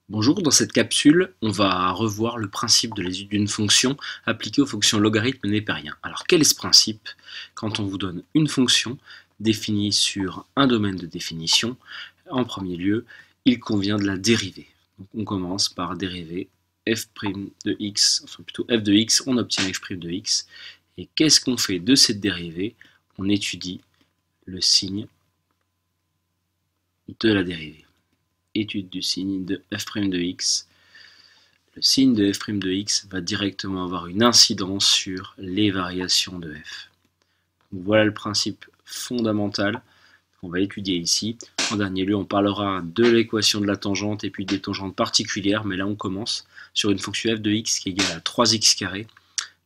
Bonjour, dans cette capsule, on va revoir le principe de l'étude d'une fonction appliquée aux fonctions logarithmes népériens. Alors quel est ce principe? Quand on vous donne une fonction définie sur un domaine de définition, en premier lieu, il convient de la dériver. Donc on commence par dériver f' de x, enfin plutôt f de x, on obtient f' de x. Et qu'est-ce qu'on fait de cette dérivée? On étudie le signe de la dérivée. Étude du signe de f' de x. Le signe de f' de x va directement avoir une incidence sur les variations de f. Donc voilà le principe fondamental qu'on va étudier ici. En dernier lieu, on parlera de l'équation de la tangente et puis des tangentes particulières, mais là on commence sur une fonction f de x qui est égale à 3x carré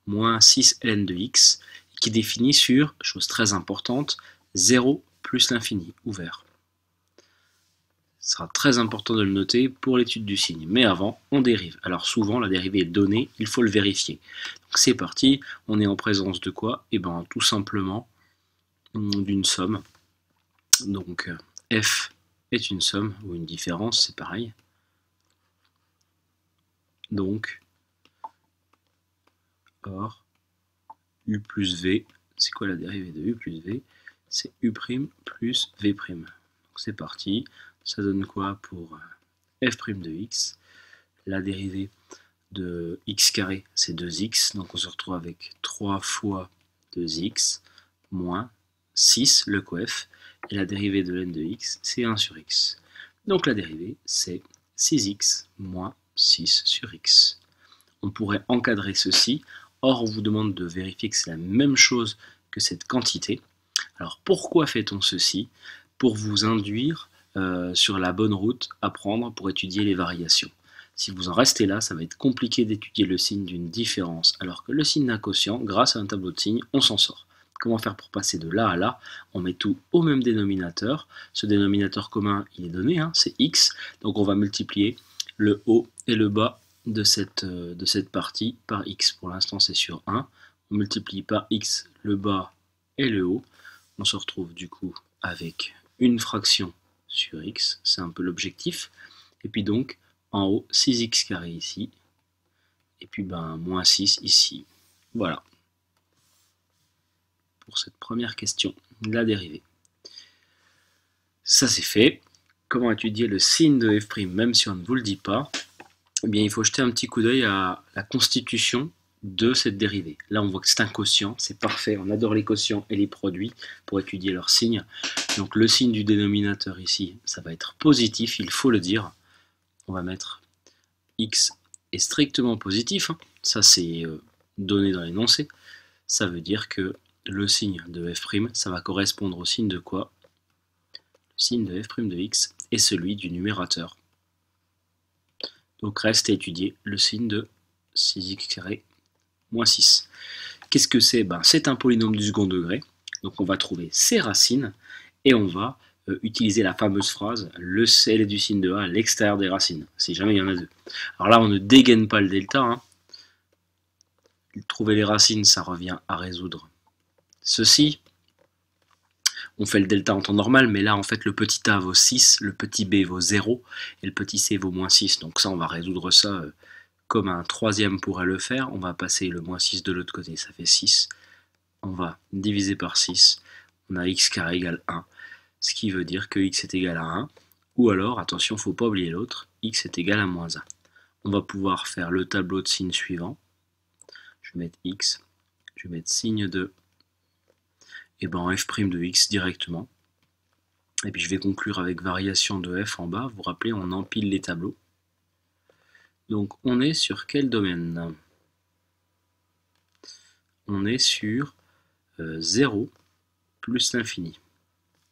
moins 6ln de x, qui est définie sur, chose très importante, 0 plus l'infini, ouvert. Ce sera très important de le noter pour l'étude du signe. Mais avant, on dérive. Alors souvent, la dérivée est donnée, il faut le vérifier. Donc c'est parti, on est en présence de quoi? Eh bien, tout simplement d'une somme. Donc f est une somme, ou une différence, c'est pareil. Donc, or, u plus v, c'est quoi la dérivée de u plus v? C'est u' plus v'. Donc c'est parti. Ça donne quoi pour f' de x? La dérivée de x carré, c'est 2x, donc on se retrouve avec 3 fois 2x moins 6, le coef, et la dérivée de ln de x, c'est 1 sur x. Donc la dérivée, c'est 6x moins 6 sur x. On pourrait encadrer ceci, or on vous demande de vérifier que c'est la même chose que cette quantité. Alors pourquoi fait-on ceci? Pour vous induire sur la bonne route à prendre pour étudier les variations. Si vous en restez là, ça va être compliqué d'étudier le signe d'une différence, alors que le signe d'un quotient, grâce à un tableau de signes, on s'en sort. Comment faire pour passer de là à là? On met tout au même dénominateur. Ce dénominateur commun, il est donné, hein, c'est x. Donc on va multiplier le haut et le bas de cette partie par x. Pour l'instant, c'est sur 1. On multiplie par x le bas et le haut. On se retrouve du coup avec une fraction sur x, c'est un peu l'objectif, et puis donc en haut 6x carré ici, et puis moins 6 ici. Voilà pour cette première question de la dérivée. Ça c'est fait. Comment étudier le signe de f', même si on ne vous le dit pas? Eh bien, il faut jeter un petit coup d'œil à la constitution de cette dérivée. Là, on voit que c'est un quotient, c'est parfait. On adore les quotients et les produits pour étudier leur signe. Donc, le signe du dénominateur ici, ça va être positif, il faut le dire. On va mettre x est strictement positif. Hein. Ça, c'est donné dans l'énoncé. Ça veut dire que le signe de f', ça va correspondre au signe de quoi? Le signe de f' de x est celui du numérateur. Donc reste à étudier le signe de 6x carré moins 6. Qu'est-ce que c'est? C'est un polynôme du second degré. Donc on va trouver ses racines et on va utiliser la fameuse phrase le CL du signe de A à l'extérieur des racines, si jamais il y en a deux. Alors là, on ne dégaine pas le delta. Hein. Trouver les racines, ça revient à résoudre ceci. On fait le delta en temps normal, mais là, en fait, le petit a vaut 6, le petit b vaut 0, et le petit c vaut moins 6. Donc ça, on va résoudre ça comme un troisième pourrait le faire. On va passer le moins 6 de l'autre côté, ça fait 6. On va diviser par 6. On a x carré égale 1, ce qui veut dire que x est égal à 1. Ou alors, attention, il ne faut pas oublier l'autre, x est égal à moins 1. On va pouvoir faire le tableau de signes suivant. Je vais mettre x, je vais mettre signe de et f' de x directement. Et puis je vais conclure avec variation de f en bas. Vous vous rappelez, on empile les tableaux. Donc on est sur quel domaine? On est sur 0 plus l'infini.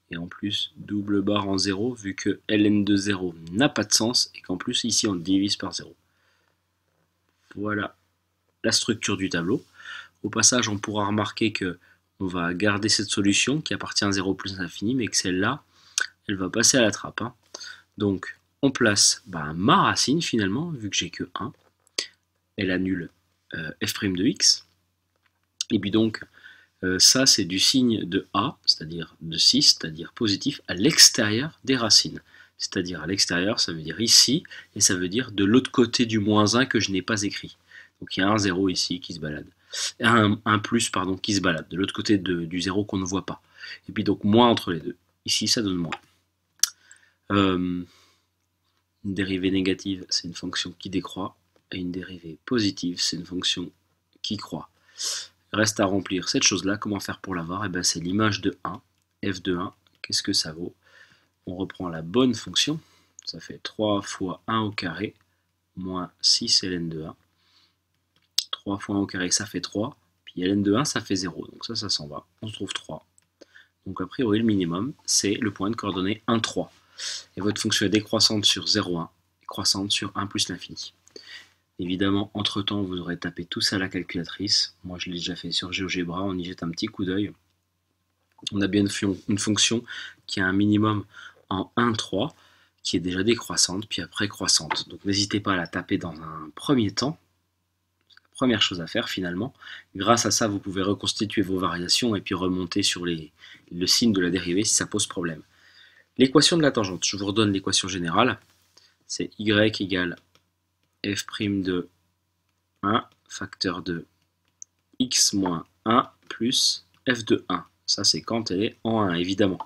Et en plus, double barre en 0, vu que ln de 0 n'a pas de sens, et qu'en plus ici on le divise par 0. Voilà la structure du tableau. Au passage, on pourra remarquer que on va garder cette solution qui appartient à 0 plus l'infini, mais que celle-là, elle va passer à la trappe. Hein. Donc, on place ma racine finalement, vu que j'ai que 1. Elle annule f' de x. Et puis donc, Ça, c'est du signe de A, c'est-à-dire de 6, c'est-à-dire positif, à l'extérieur des racines. C'est-à-dire à l'extérieur, ça veut dire ici, et ça veut dire de l'autre côté du moins 1 que je n'ai pas écrit. Donc il y a un 0 ici qui se balade. Un plus, pardon, qui se balade, de l'autre côté du 0 qu'on ne voit pas. Et puis donc moins entre les deux. Ici, ça donne moins. Une dérivée négative, c'est une fonction qui décroît, et une dérivée positive, c'est une fonction qui croît. Reste à remplir cette chose-là. Comment faire pour l'avoir? Ben, c'est l'image de 1, f de 1. Qu'est-ce que ça vaut? On reprend la bonne fonction. Ça fait 3 fois 1 au carré, moins 6 ln de 1. 3 fois 1 au carré, ça fait 3. Puis ln de 1, ça fait 0. Donc ça s'en va. On se trouve 3. Donc a priori, le minimum, c'est le point de coordonnée 1, 3. Et votre fonction est décroissante sur 0, 1, et croissante sur 1 plus l'infini. Évidemment, entre-temps, vous aurez tapé tout ça à la calculatrice. Moi, je l'ai déjà fait sur GeoGebra, on y jette un petit coup d'œil. On a bien une fonction qui a un minimum en 1, 3, qui est déjà décroissante, puis après croissante. Donc n'hésitez pas à la taper dans un premier temps. C'est la première chose à faire finalement. Grâce à ça, vous pouvez reconstituer vos variations et puis remonter sur le signe de la dérivée si ça pose problème. L'équation de la tangente, je vous redonne l'équation générale. C'est y égale f' de 1 facteur de x moins 1 plus f de 1. Ça, c'est quand elle est en 1, évidemment.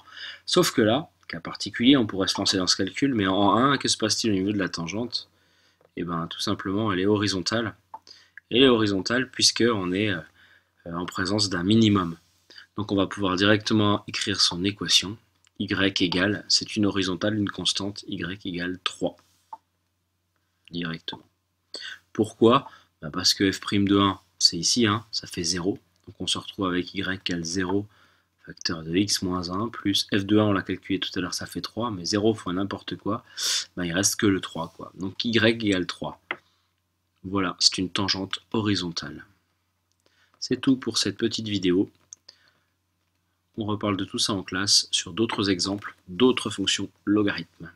Sauf que là, cas particulier, on pourrait se lancer dans ce calcul, mais en 1, que se passe-t-il au niveau de la tangente? Eh bien, tout simplement, elle est horizontale. Elle est horizontale puisqu'on est en présence d'un minimum. Donc, on va pouvoir directement écrire son équation. Y égale, c'est une horizontale, une constante, y égale 3. Directement. Pourquoi? Parce que f' de 1, c'est ici, hein, ça fait 0. Donc on se retrouve avec y égale 0, facteur de x moins 1, plus f de 1, on l'a calculé tout à l'heure, ça fait 3, mais 0 fois n'importe quoi, il reste que le 3, quoi. Donc y égale 3. Voilà, c'est une tangente horizontale. C'est tout pour cette petite vidéo. On reparle de tout ça en classe sur d'autres exemples, d'autres fonctions logarithmes.